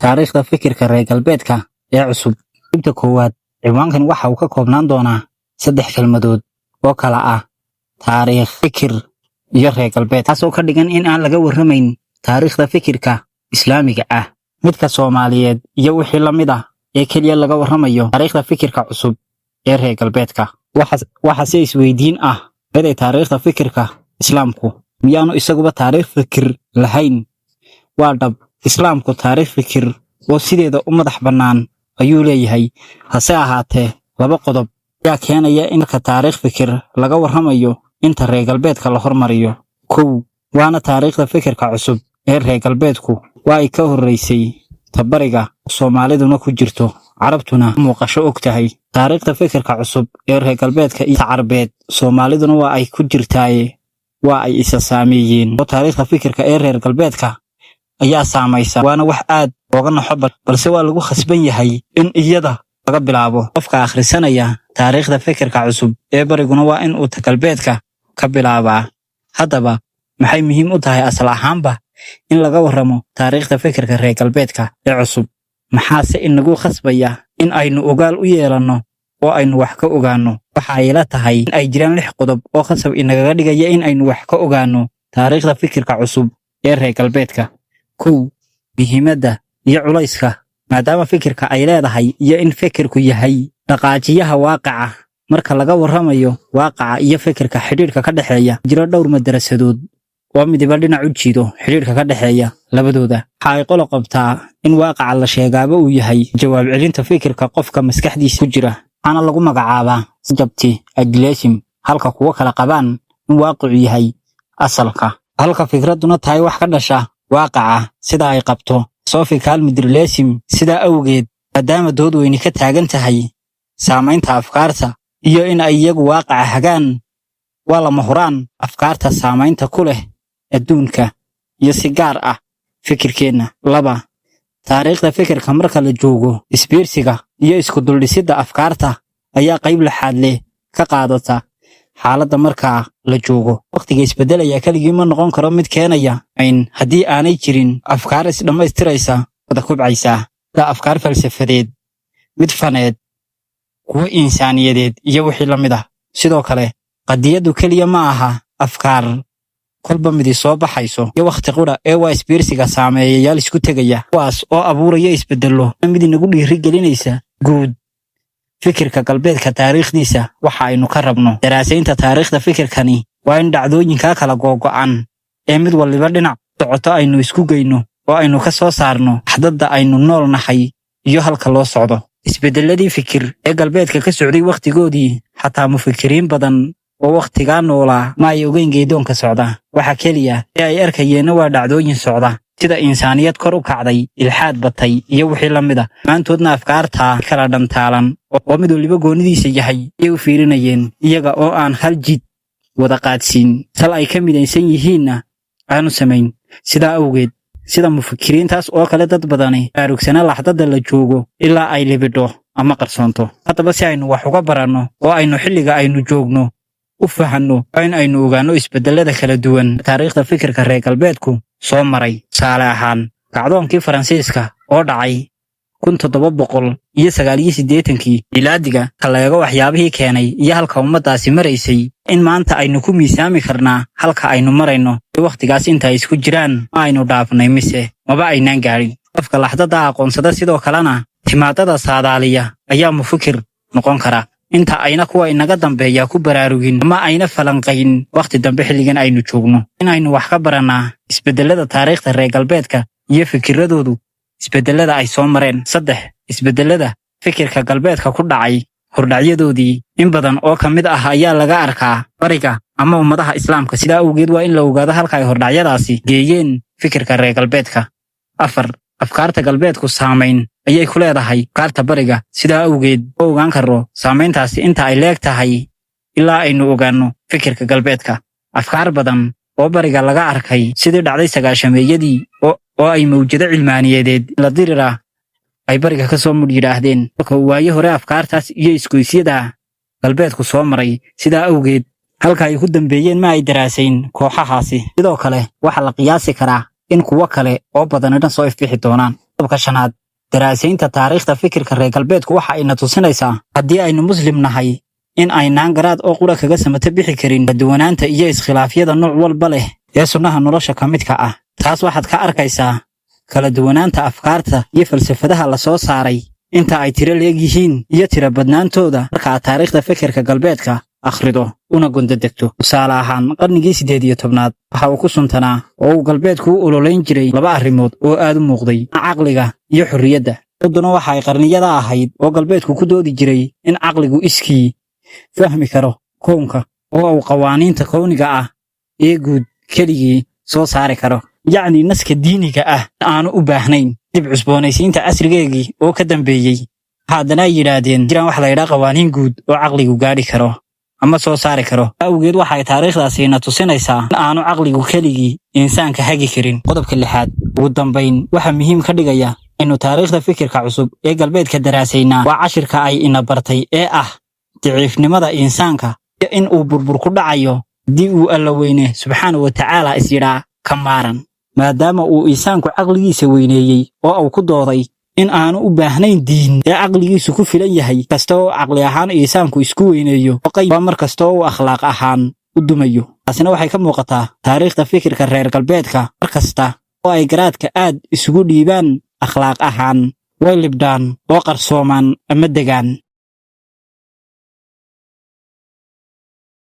taariikhda fikirka reer galbeedka ee cusub. Qaybta koowaad ciwaankan waxa uu ka koobnaan doonaa 3 kelmadood oo kala ah taariikh, fikir iyo reer galbeed, taasoo ka dhigan in aan laga warramayn taariikhda fikirka islaamiga ah, midka Soomaaliyeed iyo wixii la mid ah ee kaliya laga warramayo taariikhda fikirka cusub ee reer galbeedka. Waxa si isweydiin ah inay taariikhda fikirka islaamku miyaanu isaguba taariikh fikir lahayn. Waa dhab, islaamku taariikh fikir oo sideeda u madax bannaan ayuu leeyahay, hase ahaatee 2 qodob ayaa keenaya in marka taariikh fikir laga warramayo inta reer galbeedka la hormariyo. 1 waana taariikhda fikirka cusub ee reer galbeedku waa ay ka horeysay tabariga Soomaaliduna ku jirto, Carabtuna muuqasho og tahay. Taariikhda fikirka cusub ee reer galbeedka iyo Carbeed Soomaaliduna waa ay ku jirtaaye waa ay isa saameeyeen. Taariikhda fikirka ee reer galbeedka ayaa saamaysa, waana wax aad looga naxo, balse waa lagu khasban yahay in iyada laga bilaabo. Qofka akhrisanaya taariikhda fikirka cusub ee bariguna waa in uu galbeedka ka bilaabaa. Haddaba maxay muhiim u tahay asal ahaanba in laga warramo taariikhda fikirka reer galbeedka ee cusub? Maxaase inagu khasbaya in aynu ogaal u yeelanno oo aynu wax ka ogaanno? Waxa ay la tahay in ay jiraan 6 qodob oo khasab inaga dhigaya in aynu wax ka ogaanno taariikhda fikirka cusub ee reer galbeedka. 1 muhiimadda iyo culayska, maadaama fikirka ay leedahay iyo in fikirku yahay dhaqaajiyaha waaqaca. Marka laga warramayo waaqaca iyo fikirka, xidhiidhka ka dhexeeya jira dhowr madarasadood oo midiba dhinac u jiido xidhiidhka ka dhexeeya labadooda. Waxa ay qolo qabtaa in waaqaca la sheegaaba uu yahay jawaab celinta fikirka qofka maskaxdiisa ku jira, waxaana lagu magacaabaa subjective idealism, halka kuwa kala qabaan in waaqicu yahay asalka, halka fikraduna tahay wax ka dhasha waaqaca sida ay qabto philosophical materialism. Sidaa awgeed, maadaama dood weyni ka taagan tahay saamaynta afkaarta iyo in ay iyagu waaqaca hagaan, waa lama huraan afkaarta saamaynta ku leh adduunka iyo si gaar ah fikirkeenna. 2 taariikhda fikirka marka la joogo, isbiirsiga iyo isku duldhisidda afkaarta ayaa qayb laxaad leh ka qaadata xaaladda markaa la joogo. Waqtiga isbedelaya keligii ma noqon karo mid keenaya haddii aanay jirin afkaar isdhammaystiraysa wada kubcaysa, sida afkaar falsafadeed, mid faneed, kuwo insaaniyadeed iyo wixii la mid ah. Sidoo kale, qadiyaddu keliya ma aha afkaar kolba midi soo baxayso iyo wakhti qura ee waa isbiirsiga saameeyayaal isku tegaya, kuwaas oo abuuraya isbedello mid inagu dhiirigelinaysa guud fikirka galbeedka taariikhdiisa. Waxa aynu ka rabno daraasaynta taariikhda fikirkani waa in dhacdooyinka kala googo'an ee mid waliba dhinac socoto aynu isku geyno oo aynu ka soo saarno xadada aynu nool nahay iyo halka loo socdo. Isbedeladii fikir ee galbeedka ka socday wakhtigoodii, xataa mufikiriin badan oo wakhtigaa noolaa ma ay ogeyn geedoonka socda. Waxa keliya ee ay arkayeenna waa dhacdooyin socda, sida insaaniyad kor u kacday, ilxaad batay iyo wixii la mid ah. Maantoodna afkaarta kala dhantaalan oo mid waliba goonidiisa yahay ayay u fiirinayeen, iyaga oo aan hal jid wada qaadsiin, sal ay ka midaysan yihiinna aanu samayn. Sidaa awgeed, sida mufikiriintaas oo kale, dad badani baarugsana laxdada la joogo ilaa ay libidho ama qarsoonto. Haddaba si aynu wax uga baranno oo aynu xilliga aynu joogno u fahanno, waa in aynu ogaanno isbedelada kala duwan taariikhda fikirka reer galbeedku soo maray. Tusaale ahaan, kacdoonkii Faransiiska oo dhacay 1789 miilaadiga, kaleego waxyaabihii keenay iyo halka ummadaasi maraysay, in maanta aynu ku miisaami karnaa halka aynu marayno iyo wakhtigaas inta ay isku jiraan ma aynu dhaafnay mise maba aynaan gaadhin. Qofka laxdada aqoonsada sidoo kalena timaadada saadaaliya ayaa mufikir noqon kara, inta ayna kuwa inaga dambeeya ku baraarugin ama ayna falanqayn wakhti dambe xilligan aynu joogno. In aynu wax ka barannaa isbedelada taariikhda reer galbeedka iyo fikiradoodu isbedelada ay soo mareen. 3 isbedelada fikirka galbeedka ku dhacay hordhacyadoodii, in badan oo ka mid ah ayaa laga arkaa bariga ama ummadaha islaamka. Sidaa awgeed waa in la ogaado halka ay hordhacyadaasi geeyeen fikirka reer galbeedka. 4 afkaarta galbeedku saamayn ayay ku leedahay afkaarta bariga. Sidaa awgeed oo ogaan karo saamayntaasi inta ay leeg tahay ilaa aynu ogaanno fikirka galbeedka. Afkaar badan oo bariga laga arkay, sidii dhacday 90meeyadii oo ay mawjado cilmaaniyadeed la dirira ay bariga ka soo mudhiyaahdeen, marka waayo hore afkaartaas iyo isgoysyada galbeedku soo maray. Sidaa awgeed, halka ay ku dambeeyeen ma ay daraasayn kooxahaasi. Sidoo kale, waxa la qiyaasi karaa in kuwa kale oo badanina soo ifbixi doonaan. qodobka shanaad daraasaynta taariikhda fikirka reer galbeedku waxa ayna tusinaysaa haddii aynu muslim nahay in aynaan garaad oo qura kaga samata bixi karin duwanaanta iyo iskhilaafyada nooc walba leh ee sunnaha nolosha ka midka ah. taas waxaad ka arkaysaa kala duwanaanta afkaarta iyo falsafadaha la soo saaray inta ay tiro leegyihiin iyo tiro badnaantooda marka aad taariikhda fikirka galbeedka akhrido una gondadegto. tusaale ahaan qarnigii 18aad waxa uu ku suntanaa oo uu galbeedku u ololayn jiray laba arrimood oo aad u muuqday: caqliga iyo xorriyadda. daduna waxa ay qarniyada ahayd oo galbeedku ku doodi jiray in caqligu iskii fahmi karo koonka oo uu qawaaniinta kowniga ah ee guud keligii soo saari karo, yacni naska diiniga ah aanu u baahnayn. dib cusboonaysiinta casrigeegii oo ka dambeeyey haddana ay yidhaahdeen jiraan wax la yidhaa qawaaniin guud oo caqligu gaadhi karo ama soo saari karo. awgeed waxay taariikhdaasina tusinaysaa in aanu caqligu keligii insaanka hagi karin. qodobka 6aad ugu dambayn waxa muhiim ka dhigaya inuu taariikhda fikirka cusub ee galbeedka daraasaynaa waa cashirka ay ina bartay ee ah daciifnimada insaanka iyo in uu burbur ku dhacayo haddii uu alla weyne subxaanahu watacaala is yidhaa ka maaran. maadaama uu insaanku caqligiisa weyneeyey oo uu ku dooday in aanu u baahnayn diin ee caqligiisu ku filan yahay kasta oo caqli ahaan insaanku isku weyneeyo oo qayba mar kasta oo uu akhlaaq ahaan u dumayo. taasina waxay ka muuqataa taariikhda fikirka reer galbeedka. mar kasta oo ay garaadka aad isugu dhiibaan akhlaaq ahaan way libdhaan oo qarsoomaan ama degaan.